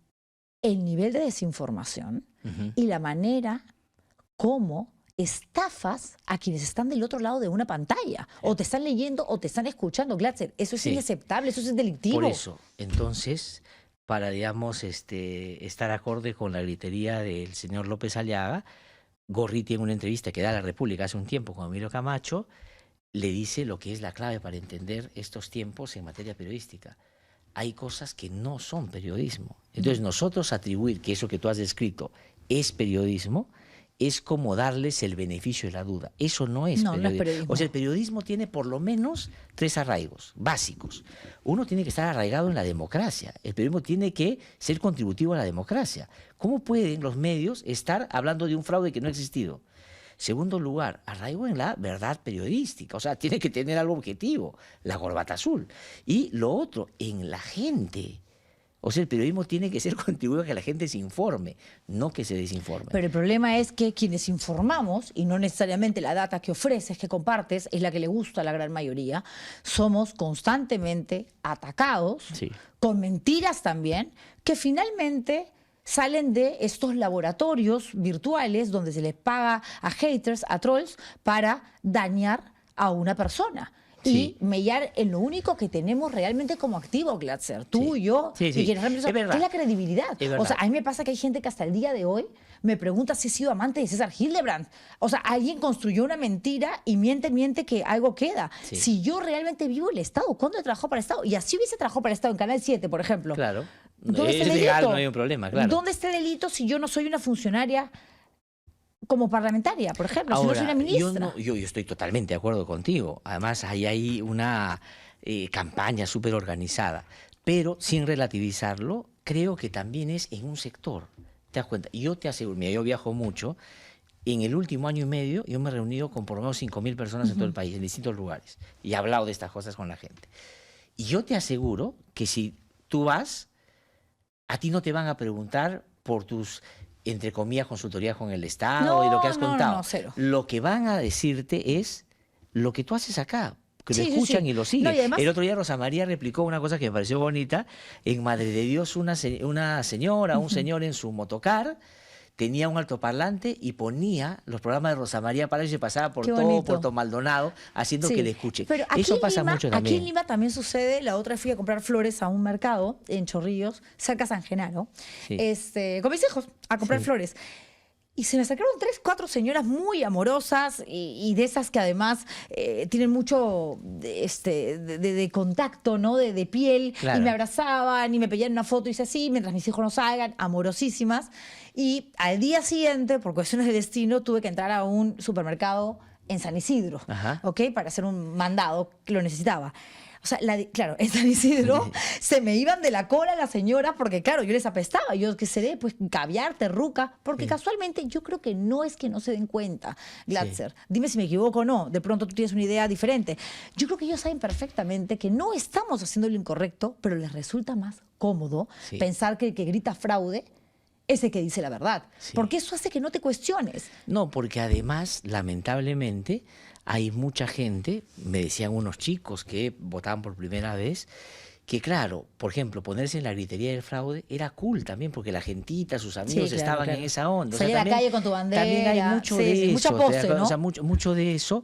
el nivel de desinformación y la manera como estafas a quienes están del otro lado de una pantalla. O te están leyendo o te están escuchando, Glatzer. Eso es inaceptable, eso es delictivo. Por eso, entonces, para, digamos, estar acorde con la gritería del señor López Aliaga, Gorriti, en una entrevista que da a La República hace un tiempo con Emilio Camacho, le dice lo que es la clave para entender estos tiempos en materia periodística. Hay cosas que no son periodismo. Entonces, nosotros atribuir que eso que tú has descrito es periodismo, es como darles el beneficio de la duda. Eso no es periodismo. No es periodismo. O sea, el periodismo tiene por lo menos 3 arraigos básicos. Uno tiene que estar arraigado en la democracia. El periodismo tiene que ser contributivo a la democracia. ¿Cómo pueden los medios estar hablando de un fraude que no ha existido? Segundo lugar, arraigo en la verdad periodística. O sea, tiene que tener algo objetivo, la corbata azul. Y lo otro, en la gente. O sea, el periodismo tiene que ser contribuido a que la gente se informe, no que se desinforme. Pero el problema es que quienes informamos, y no necesariamente la data que ofreces, que compartes, es la que le gusta a la gran mayoría, somos constantemente atacados, con mentiras también, que finalmente salen de estos laboratorios virtuales donde se les paga a haters, a trolls, para dañar a una persona. Y mellar en lo único que tenemos realmente como activo, Glatzer. Tú, yo, y quienes realmente que es la credibilidad. O sea, a mí me pasa que hay gente que hasta el día de hoy me pregunta si he sido amante de César Hildebrand. O sea, alguien construyó una mentira y miente que algo queda. Si yo realmente vivo el Estado, ¿cuándo he trabajado para el Estado? Y así hubiese trabajado para el Estado en Canal 7, por ejemplo. Claro. ¿Dónde está el delito? Legal, no hay un problema, claro. ¿Dónde está el delito si yo no soy una funcionaria como parlamentaria, por ejemplo? Ahora, si no soy una ministra. Yo estoy totalmente de acuerdo contigo. Además, hay una campaña súper organizada. Pero, sin relativizarlo, creo que también es en un sector. ¿Te das cuenta? Yo te aseguro, mira, yo viajo mucho. En el último año y medio, yo me he reunido con por lo menos 5.000 personas en todo el país, en distintos lugares. Y he hablado de estas cosas con la gente. Y yo te aseguro que si tú vas, a ti no te van a preguntar por tus, entre comillas, consultorías con el Estado y lo que has contado. Cero. Lo que van a decirte es lo que tú haces acá. que lo Sí, sí, escuchan sí. y lo No, siguen. y además- El otro día Rosa María replicó una cosa que me pareció bonita. En Madre de Dios, una señora, un señor en su motocar tenía un altoparlante y ponía los programas de Rosa María para y se pasaba por Qué todo bonito. Puerto Maldonado haciendo que Sí, le escuchen. pero aquí Eso en pasa Lima, mucho aquí en también. Lima también sucede. La otra vez fui a comprar flores a un mercado en Chorrillos, cerca de San Genaro, Sí. con mis hijos a comprar Sí. flores. Y se me acercaron 3, 4 señoras muy amorosas y de esas que además tienen mucho de contacto, ¿no? De piel. Claro. Y me abrazaban y me pedían una foto y hice así, mientras mis hijos no salgan, amorosísimas. Y al día siguiente, por cuestiones de destino, tuve que entrar a un supermercado en San Isidro, Ajá. ¿ok? Para hacer un mandado que lo necesitaba. O sea, claro, en San Isidro se me iban de la cola las señoras porque, claro, yo les apestaba. Yo, ¿qué seré? Pues caviar, terruca. Porque casualmente yo creo que no es que no se den cuenta, Glatzer. Dime si me equivoco o no. De pronto tú tienes una idea diferente. Yo creo que ellos saben perfectamente que no estamos haciendo lo incorrecto, pero les resulta más cómodo Sí. pensar que el que grita fraude es el que dice la verdad. Sí. Porque eso hace que no te cuestiones. No, porque además, lamentablemente, hay mucha gente, me decían unos chicos que votaban por primera vez, que claro, por ejemplo, ponerse en la gritería del fraude era cool también, porque la gentita, sus amigos claro, estaban claro. en esa onda. Salir a la también- calle con tu También hay bandera, mucho sí, de sí, eso. mucha ¿te das pose, cuenta? ¿no? O sea, mucho de eso.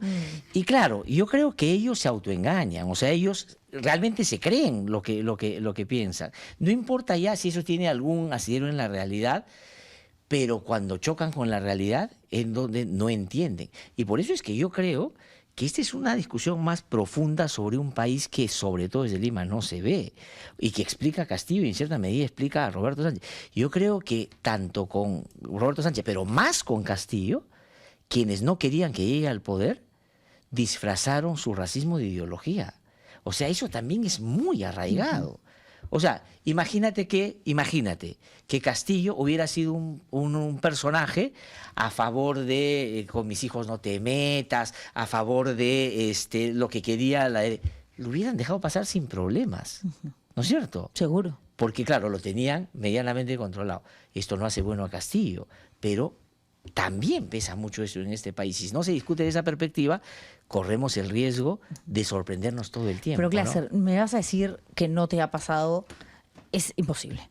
Y claro, yo creo que ellos se autoengañan, o sea, ellos realmente se creen lo que piensan. No importa ya si eso tiene algún asidero en la realidad, pero cuando chocan con la realidad es donde no entienden. Y por eso es que yo creo que esta es una discusión más profunda sobre un país que sobre todo desde Lima no se ve y que explica a Castillo y en cierta medida explica a Roberto Sánchez. Yo creo que tanto con Roberto Sánchez, pero más con Castillo, quienes no querían que llegue al poder, disfrazaron su racismo de ideología. O sea, eso también es muy arraigado. O sea, imagínate que Castillo hubiera sido un personaje a favor de con mis hijos no te metas, a favor de lo que quería lo hubieran dejado pasar sin problemas. ¿No es cierto? Seguro. Porque claro, lo tenían medianamente controlado. Esto no hace bueno a Castillo, pero también pesa mucho eso en este país. Si no se discute de esa perspectiva, corremos el riesgo de sorprendernos todo el tiempo. Pero ¿no? Glatzer, me vas a decir que no te ha pasado, es imposible.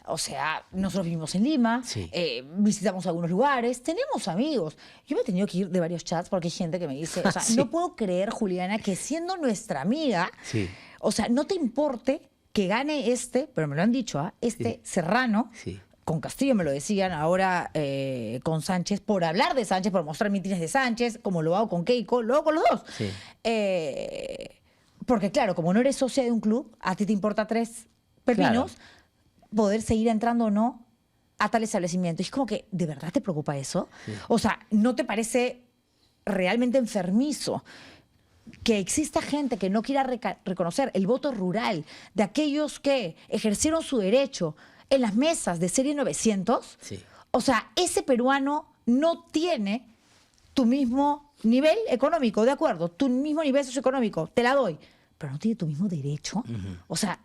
O sea, nosotros vivimos en Lima, Sí. visitamos algunos lugares, tenemos amigos. Yo me he tenido que ir de varios chats porque hay gente que me dice, o sea, Sí. no puedo creer, Juliana, que siendo nuestra amiga, Sí. o sea, no te importe que gane pero me lo han dicho, Sí. Serrano, Sí. con Castillo me lo decían, ahora con Sánchez, por hablar de Sánchez, por mostrar mítines de Sánchez, como lo hago con Keiko, lo hago con los dos. Sí. Porque claro, como no eres socia de un club, a ti te importa 3 pepinos, poder seguir entrando o no a tal establecimiento. Y es como que, ¿de verdad te preocupa eso? O sea, ¿no te parece realmente enfermizo que exista gente que no quiera reconocer el voto rural de aquellos que ejercieron su derecho en las mesas de serie 900? Sí. O sea, ese peruano no tiene tu mismo nivel económico, de acuerdo, tu mismo nivel socioeconómico, te la doy, pero no tiene tu mismo derecho. O sea,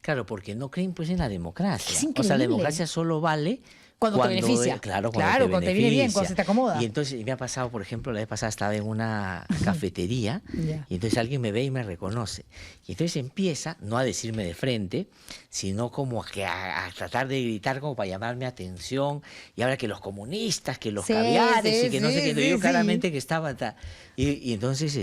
Claro, porque no creen pues en la democracia. Es O sea, la increíble. democracia solo vale Cuando te beneficia. Claro, Claro, cuando te viene bien, cuando se te acomoda. Y entonces me ha pasado, por ejemplo, la vez pasada estaba en una cafetería Ya. y entonces alguien me ve y me reconoce. Y entonces empieza, no a decirme de frente, sino como que a tratar de gritar como para llamar mi atención. Y ahora que los comunistas, que los Sí, caviares sí, y que no sé sí, qué. sí, Yo sí. claramente que estaba... Y entonces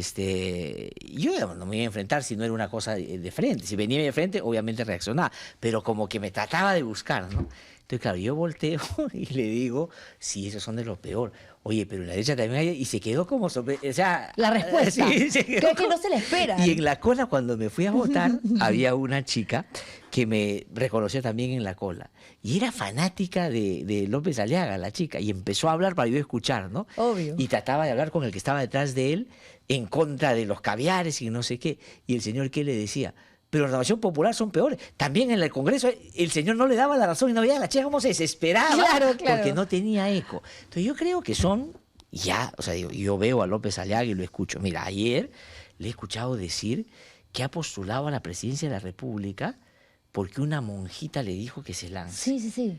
yo no me iba a enfrentar si no era una cosa de frente. Si venía de frente, obviamente reaccionaba. Pero como que me trataba de buscar, ¿no? Entonces, claro, yo volteo y le digo, sí, esos son de lo peor. Oye, pero en la derecha también hay... Y se quedó como... o sea, la respuesta, sí, se quedó que no se le espera. Y en la cola, cuando me fui a votar, había una chica que me reconoció también en la cola. Y era fanática de López Aliaga, la chica. Y empezó a hablar para yo escuchar, ¿no? Obvio. Y trataba de hablar con el que estaba detrás de él en contra de los caviares y no sé qué. Y el señor, ¿qué le decía? Pero Renovación Popular son peores. También en el Congreso el señor no le daba la razón y no veía la chica cómo se desesperaba Claro, claro. porque no tenía eco. Entonces yo creo que son ya, o sea, yo veo a López Aliaga y lo escucho. Mira, ayer le he escuchado decir que ha postulado a la presidencia de la República porque una monjita le dijo que se lance. Sí, sí, sí.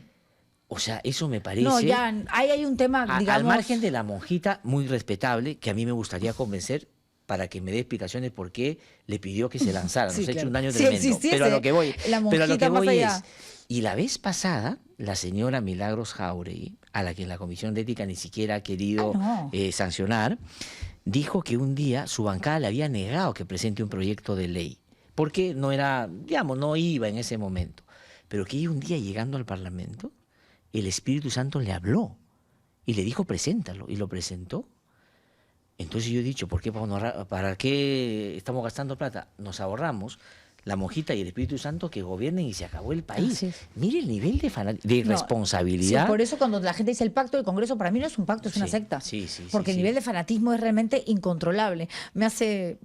O sea, eso me parece... No, ya, ahí hay un tema, digamos... Al margen de la monjita, muy respetable, que a mí me gustaría convencer para que me dé explicaciones por qué le pidió que se lanzara. Sí, Nos ha hecho claro. un daño Si tremendo. existiese Pero a lo que voy, la pero a lo que monjita más voy allá. es, y la vez pasada, la señora Milagros Jáuregui, a la que la Comisión de Ética ni siquiera ha querido no. sancionar, dijo que un día su bancada le había negado que presente un proyecto de ley, porque no era, digamos, no iba en ese momento. Pero que ella un día llegando al Parlamento, el Espíritu Santo le habló y le dijo, preséntalo, y lo presentó. Entonces yo he dicho, ¿por qué para qué estamos gastando plata? Nos ahorramos la monjita y el Espíritu Santo que gobiernen y se acabó el país. Así es. Mire el nivel de No, irresponsabilidad. sí, por eso cuando la gente dice el pacto del Congreso, para mí no es un pacto, es una Sí, secta. sí, sí, Porque el sí. nivel de fanatismo es realmente incontrolable. Me hace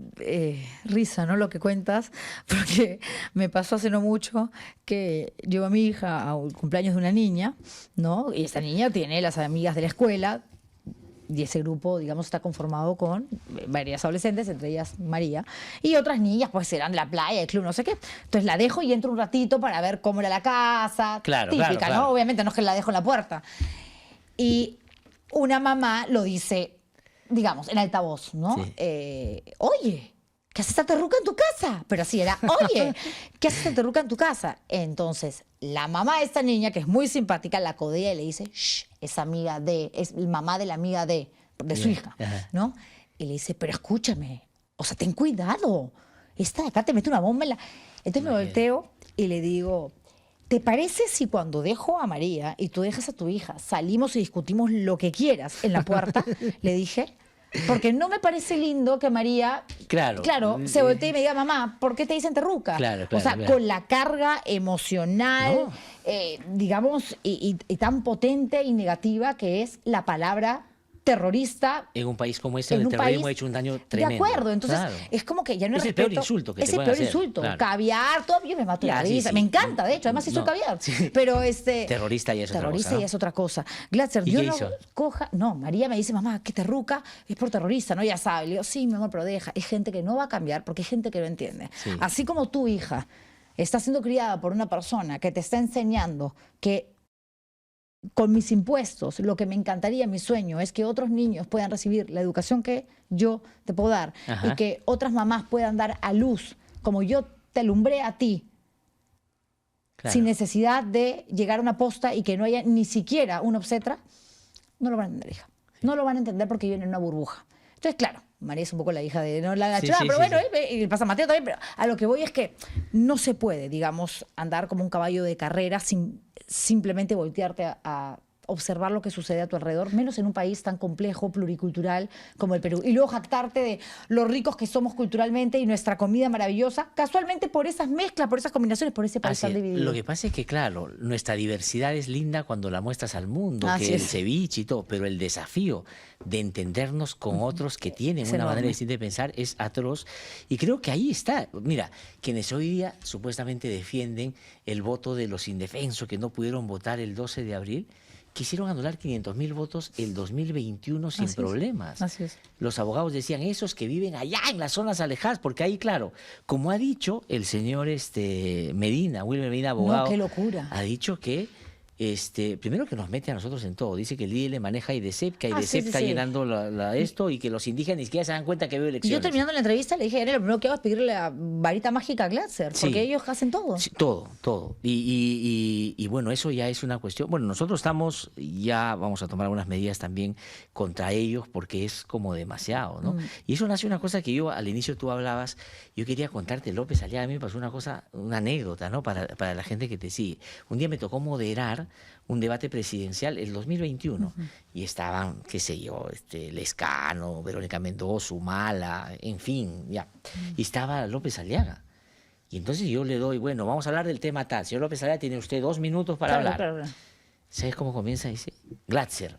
risa, ¿no? Lo que cuentas, porque me pasó hace no mucho que llevo a mi hija a un cumpleaños de una niña, ¿no? Y esta niña tiene las amigas de la escuela. Y ese grupo, digamos, está conformado con varias adolescentes, entre ellas María, y otras niñas, pues serán de la playa, del club, no sé qué. Entonces la dejo y entro un ratito para ver cómo era la casa. Claro, típica, claro, claro. ¿no? Obviamente no es que la dejo en la puerta. Y una mamá lo dice, digamos, en altavoz, ¿no? Sí. Oye, ¿qué haces esta terruca en tu casa? Pero así era, oye, ¿qué haces esta terruca en tu casa? Entonces, la mamá de esta niña, que es muy simpática, la codea y le dice, shh, es amiga es mamá de la amiga de su Bien, hija, ajá. ¿no? Y le dice, pero escúchame, o sea, ten cuidado, esta de acá te mete una bomba en la... Entonces me volteo y le digo, ¿te parece si cuando dejo a María y tú dejas a tu hija, salimos y discutimos lo que quieras en la puerta? Le dije, porque no me parece lindo que María, Claro. se voltee y me diga, mamá, ¿por qué te dicen terruca? Claro, o sea, claro. con la carga emocional, No. digamos, y tan potente y negativa que es la palabra terrorista. En un país como este, En el un terrorismo país, ha hecho un daño tremendo. De acuerdo, entonces Claro. es como que ya no Es el respeto. peor insulto que es te el pueden peor hacer, insulto. claro. Caviar, todo, yo me mato de Ya, la sí, risa. sí. Me encanta, de hecho, además hizo No, caviar. sí. Pero Terrorista ya es otra terrorista cosa, ¿no? ya es otra cosa. Glatzer, ¿Y Dios qué no hizo? coja. No, María me dice, mamá, que terruca es por terrorista, ¿no? Ya sabe. Le digo, sí, mi amor, pero deja. Hay gente que no va a cambiar porque hay gente que no entiende. Sí. Así como tu hija está siendo criada por una persona que te está enseñando que con mis impuestos, lo que me encantaría, mi sueño, es que otros niños puedan recibir la educación que yo te puedo dar Ajá. y que otras mamás puedan dar a luz, como yo te alumbré a ti, Claro. sin necesidad de llegar a una posta y que no haya ni siquiera un obstetra, no lo van a entender, hija. No lo van a entender porque viven en una burbuja. Entonces, claro, María es un poco la hija de no la Sí, chulada, sí, pero sí, bueno, sí. y pasa Mateo también, pero a lo que voy es que no se puede, digamos, andar como un caballo de carrera sin simplemente voltearte a observar lo que sucede a tu alrededor, menos en un país tan complejo, pluricultural como el Perú. Y luego jactarte de lo ricos que somos culturalmente y nuestra comida maravillosa, casualmente por esas mezclas, por esas combinaciones, por ese país Así tan es. dividido. Lo que pasa es que, claro, nuestra diversidad es linda cuando la muestras al mundo, Así que el es. ceviche y todo, pero el desafío de entendernos con otros que tienen Es una enorme. manera distinta de pensar es atroz. Y creo que ahí está. Mira, quienes hoy día supuestamente defienden el voto de los indefensos que no pudieron votar el 12 de abril, quisieron anular 500.000 votos el 2021 sin Así es. problemas. Así es. Los abogados decían esos que viven allá en las zonas alejadas, porque ahí, claro, como ha dicho el señor Medina, Wilmer Medina, abogado, No, qué locura. ha dicho que primero que nos mete a nosotros en todo. Dice que el IEL maneja IDECEP, que IDECEP sí, está sí. llenando esto y que los indígenas ni siquiera se dan cuenta que veo elecciones. Yo terminando la entrevista le dije, lo primero que hago es pedirle la varita mágica a Glatzer, Sí. porque ellos hacen todo. Sí, todo. Y bueno, eso ya es una cuestión. Bueno, nosotros ya vamos a tomar algunas medidas también contra ellos porque es como demasiado, ¿no? Y eso nace una cosa que yo, al inicio tú hablabas, yo quería contarte, López Aliaga, a mí me pasó una anécdota, ¿no? Para la gente que te sigue. Un día me tocó moderar un debate presidencial el 2021 y estaban, qué sé yo, Lescano, Verónica Mendoza, Humala, en fin, ya. Y estaba López Aliaga. Y entonces yo le doy, bueno, vamos a hablar del tema tal. Señor López Aliaga, tiene usted 2 minutos para hablar. Claro. ¿Sabes cómo comienza? Dice, Glatzer,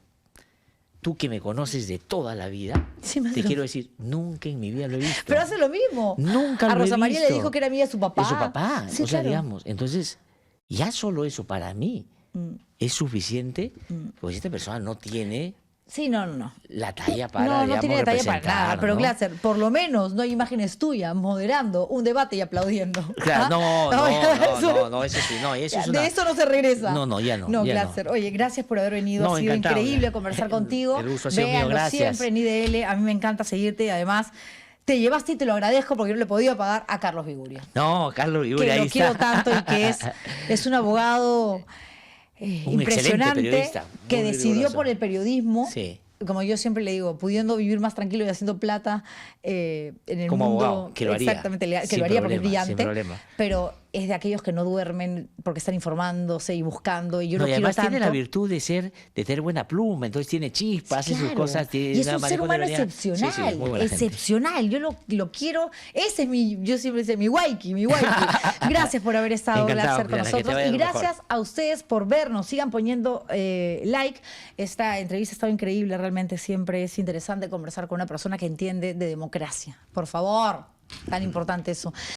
tú que me conoces de toda la vida, Sí, te maestro. quiero decir, nunca en mi vida lo he visto. Pero hace lo mismo. Nunca A lo he Rosa María le visto. dijo que era amiga de su papá. De su papá. Sí, o sea, claro. digamos, entonces, ya solo eso para mí es suficiente, porque esta persona no tiene Sí, no. la talla para, No digamos, tiene detalle para representar, nada. Pero ¿no? Glatzer, por lo menos no hay imágenes tuyas moderando un debate y aplaudiendo. Claro, ¿Ah? no, eso sí, no, eso es De una... eso no se regresa. No, ya no, No, ya Glatzer, no. oye, gracias por haber venido. No, Ha sido encantado, increíble ya. conversar contigo. El gusto ha sido mío, Véanlo gracias. siempre en IDL. A mí me encanta seguirte y además te llevaste y te lo agradezco porque yo no le podía pagar a Carlos Viguria. No, Carlos Viguria, Que ahí lo está. quiero tanto y que es un abogado Un excelente impresionante periodista, que muy decidió riguroso. por el periodismo. Sí. Como yo siempre le digo, pudiendo vivir más tranquilo y haciendo plata en el Como mundo. abogado, que lo haría. Exactamente, que Sin lo haría porque es problema, sin brillante. problema. Pero es de aquellos que no duermen porque están informándose y buscando. Y yo No, lo y quiero además tanto. tiene la virtud de tener buena pluma, entonces tiene chispa, hace sus Claro. cosas. Y es una un ser manejo de humano realidad. excepcional, Sí, sí, muy buena gente. excepcional. Yo lo quiero. Ese es yo siempre digo, mi waiki, mi waiki. Gracias por haber estado, Encantado, Glatzer, con Diana, que te nosotros. vaya Y lo mejor. gracias a ustedes por vernos. Sigan poniendo like. Esta entrevista ha estado increíble, realmente siempre es interesante conversar con una persona que entiende de democracia. Por favor, tan importante eso.